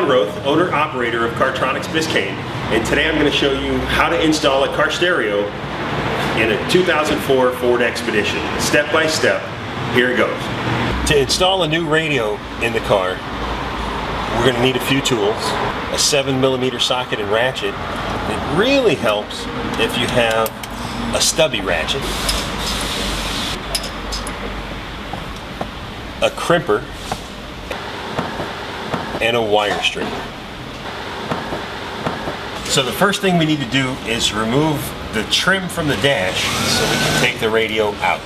John Roth, owner-operator of Cartronics Biscayne, and today I'm going to show you how to install a car stereo in a 2004 Ford Expedition. Step by step, here it goes. To install a new radio in the car, we're going to need a few tools. A 7mm socket and ratchet. It really helps if you have a stubby ratchet, a crimper, and a wire stringer. So the first thing we need to do is remove the trim from the dash so we can take the radio out.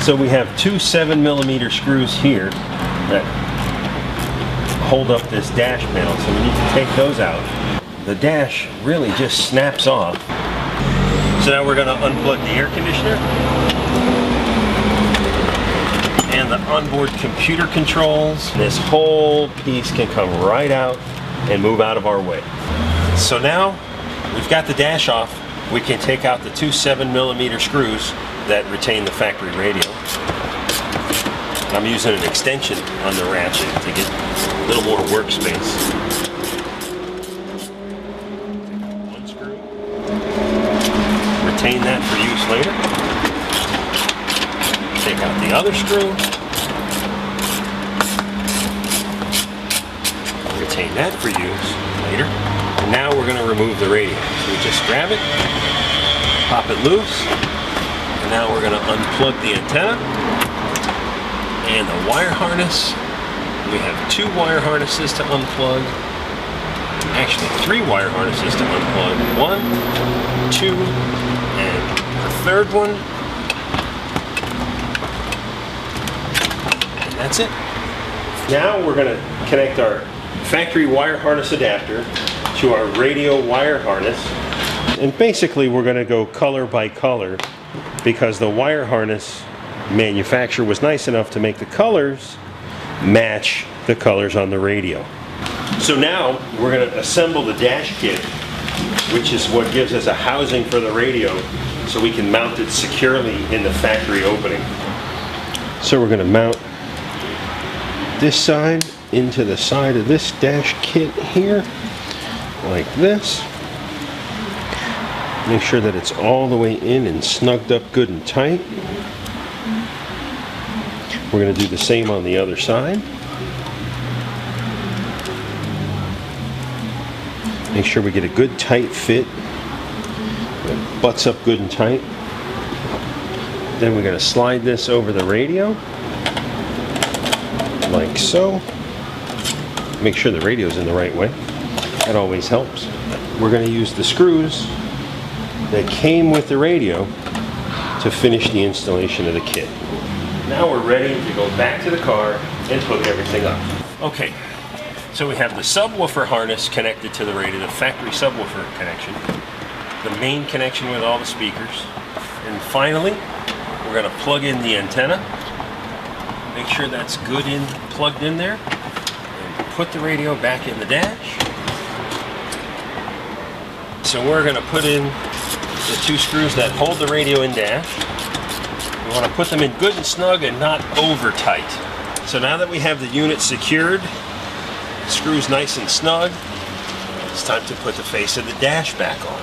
So we have two 7mm screws here that hold up this dash panel, so we need to take those out. The dash really just snaps off. So now we're going to unplug the air conditioner and the onboard computer controls. This whole piece can come right out and move out of our way. So now we've got the dash off, we can take out the two 7mm screws that retain the factory radio. I'm using an extension on the ratchet to get a little more workspace. One screw. Retain that for use later. Take out the other screw. Retain that for use later. And now we're going to remove the radio. So we just grab it, pop it loose, and now we're going to unplug the antenna and the wire harness. We have two wire harnesses to unplug. Actually, three wire harnesses to unplug. One, two, and the third one. And that's it. Now we're going to connect our factory wire harness adapter to our radio wire harness. And basically we're going to go color by color because the wire harness manufacturer was nice enough to make the colors match the colors on the radio. So now we're going to assemble the dash kit, which is what gives us a housing for the radio so we can mount it securely in the factory opening. So we're going to mount this side into the side of this dash kit here, like this. Make sure that it's all the way in and snugged up good and tight. We're going to do the same on the other side. Make sure we get a good tight fit. It butts up good and tight. Then we're going to slide this over the radio, like so. Make sure the radio's in the right way. That always helps. We're going to use the screws that came with the radio to finish the installation of the kit. Now we're ready to go back to the car and hook everything up. Okay, so we have the subwoofer harness connected to the radio, the factory subwoofer connection, the main connection with all the speakers, and finally we're going to plug in the antenna, make sure that's good plugged in there, and put the radio back in the dash. So we're going to put in the two screws that hold the radio in dash. We want to put them in good and snug and not over tight. So now that we have the unit secured, the screws nice and snug, it's time to put the face of the dash back on.